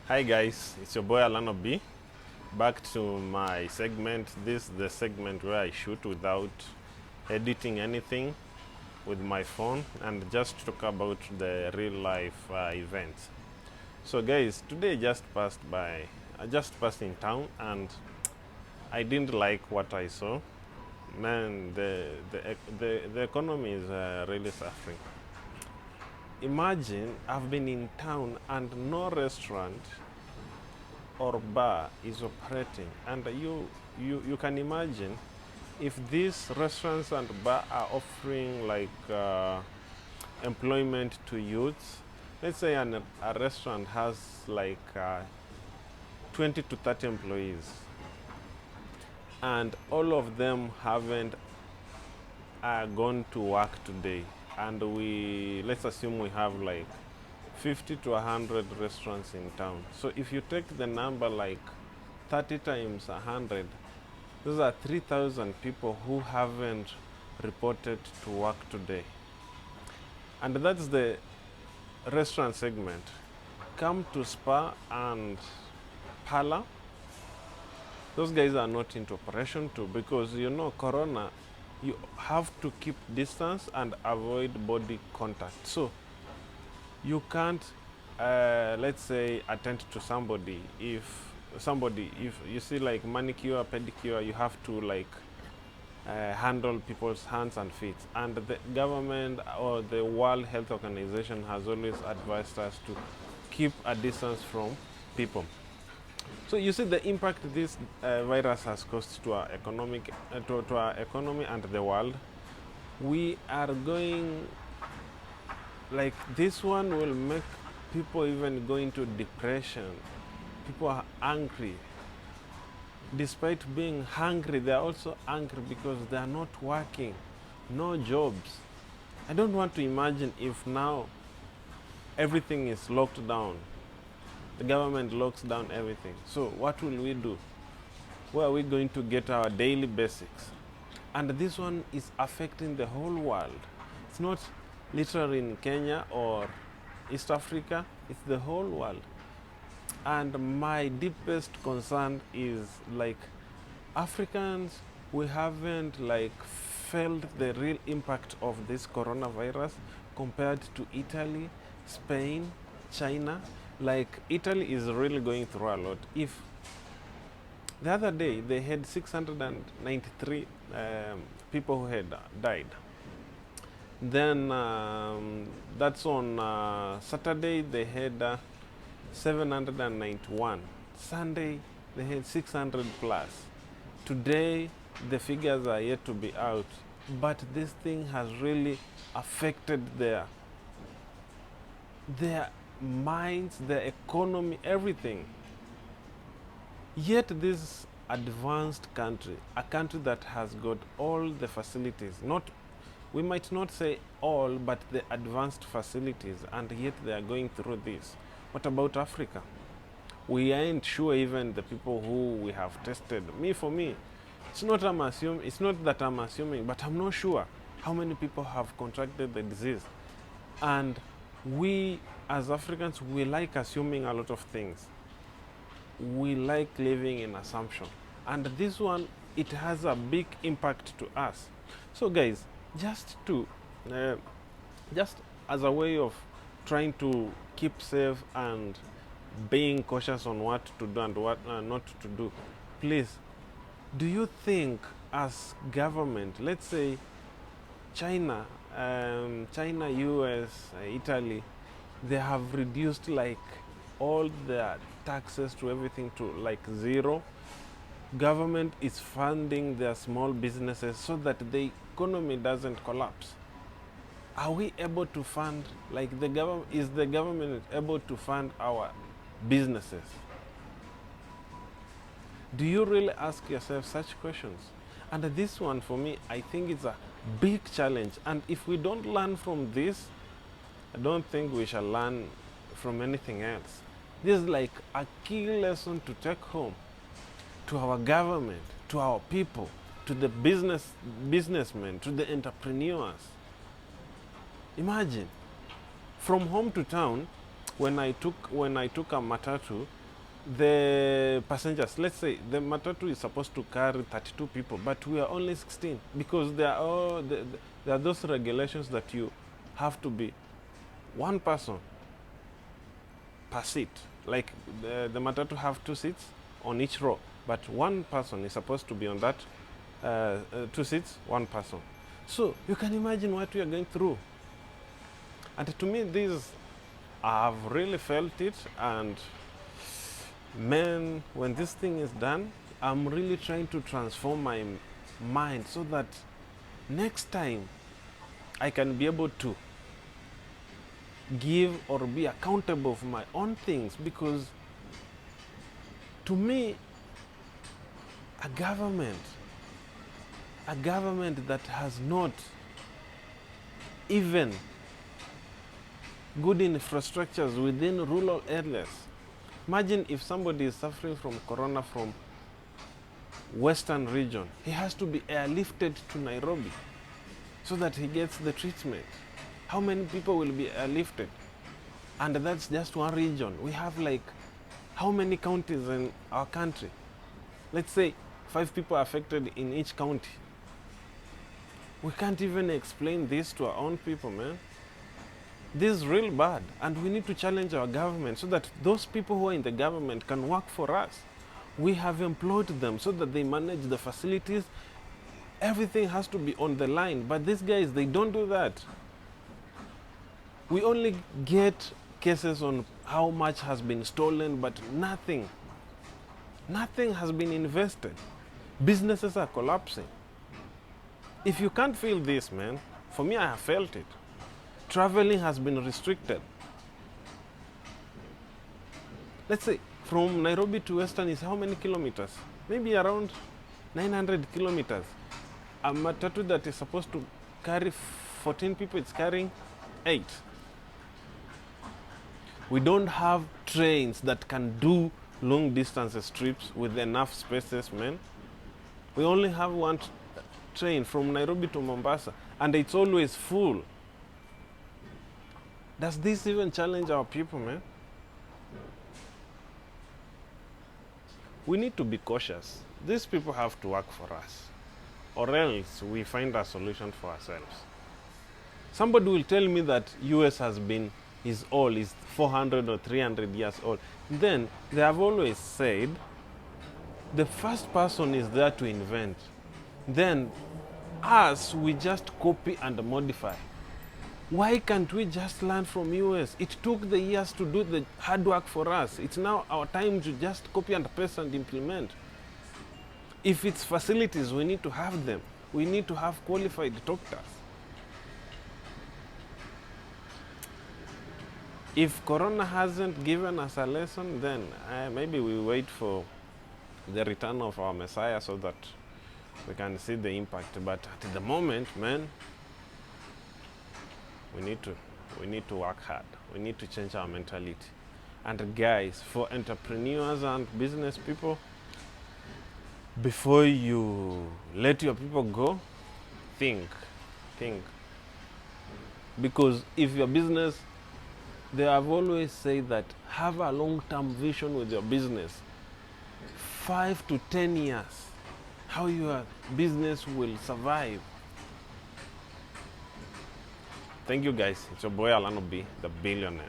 Hi guys, it's your boy AllanoB. Back to my segment. This is the segment where I shoot without editing anything with my phone and just talk about the real life events. So guys, today I just passed in town and I didn't like what I saw. Man, the economy is really suffering. Imagine I've been in town and no restaurant or bar is operating, and you can imagine if these restaurants and bar are offering employment to youths. Let's say a restaurant has 20 to 30 employees and all of them haven't gone to work today, and let's assume we have 50 to 100 restaurants in town. So if you take the number 30 times 100, those are 3,000 people who haven't reported to work today. And that's the restaurant segment. Come to spa and parlor, those guys are not into operation too, because corona, you have to keep distance and avoid body contact. So you can't let's say attend to somebody. If you see manicure, pedicure, you have to handle people's hands and feet, and the government or the World Health Organization has always advised us to keep a distance from people. So you see the impact this virus has caused to our to our economy and the world. We are going, this one will make people even go into depression. People are angry. Despite being hungry, they are also angry because they are not working, no jobs. I don't want to imagine if now everything is locked down. The government locks down everything. So what will we do? Where are we going to get our daily basics? And this one is affecting the whole world. It's not literally in Kenya or East Africa, it's the whole world. And my deepest concern is Africans, we haven't felt the real impact of this coronavirus compared to Italy, Spain, China. Italy is really going through a lot. If the other day they had 693 people who had died. Then that's on Saturday they had 791. Sunday they had 600 plus. Today the figures are yet to be out, but this thing has really affected their minds, their economy, everything. Yet this advanced country, a country that has got all the facilities, we might not say all, but the advanced facilities, and yet they are going through this. What about Africa? We ain't sure even the people who we have tested. For me, it's not that I'm assuming, but I'm not sure how many people have contracted the disease. And we as Africans, we like assuming a lot of things. We like living in assumption. And this one, it has a big impact to us. So guys, just as a way of trying to keep safe and being cautious on what to do and what not to do, please, do you think as government, let's say China, US, Italy, they have reduced all their taxes to everything to zero. Government is funding their small businesses so that the economy doesn't collapse. Are we able to fund, is the government able to fund our businesses? Do you really ask yourself such questions? And this one, for me, I think it's a big challenge. And if we don't learn from this, I don't think we shall learn from anything else. This is a key lesson to take home to our government, to our people, to the businessmen, to the entrepreneurs. Imagine, from home to town, when I took a matatu, the passengers, let's say the matatu is supposed to carry 32 people, but we are only 16 because there are those regulations that you have to be one person per seat. Like the matatu have 2 seats on each row, but one person is supposed to be on that 2 seats, one person. So you can imagine what we are going through. And to me, I've really felt it. And man, when this thing is done, I'm really trying to transform my mind so that next time I can be able to give or be accountable for my own things. Because to me, a government that has not even good infrastructures within rural areas. Imagine if somebody is suffering from corona from western region, he has to be airlifted to Nairobi so that he gets the treatment. How many people will be airlifted? And that's just one region. We have like how many counties in our country? Let's say 5 people affected in each county. We can't even explain this to our own people, man. This is real bad, and we need to challenge our government so that those people who are in the government can work for us. We have employed them so that they manage the facilities. Everything has to be on the line, but these guys, they don't do that. We only get cases on how much has been stolen, but nothing has been invested. Businesses are collapsing. If you can't feel this, man, for me, I have felt it. Traveling has been restricted. Let's say from Nairobi to Western is how many kilometers? Maybe around 900 kilometers. A matatu that is supposed to carry 14 people, it's carrying 8. We don't have trains that can do long distance trips with enough spaces, man. We only have one train from Nairobi to Mombasa, and it's always full. Does this even challenge our people, man? We need to be cautious. These people have to work for us, or else we find a solution for ourselves. Somebody will tell me that US is 400 or 300 years old. Then they have always said the first person is there to invent. Then us, we just copy and modify. Why can't we just learn from US? It took the years to do the hard work for us. It's now our time to just copy and paste and implement. If it's facilities, we need to have them. We need to have qualified doctors. If Corona hasn't given us a lesson, then maybe we wait for the return of our Messiah so that we can see the impact. But at the moment, man, we need to work hard. We need to change our mentality. And guys, for entrepreneurs and business people, before you let your people go, think. Because if your business, they have always said that have a long-term vision with your business. 5 to 10 years, how your business will survive. Thank you guys. It's your boy AllanoB, the billionaire.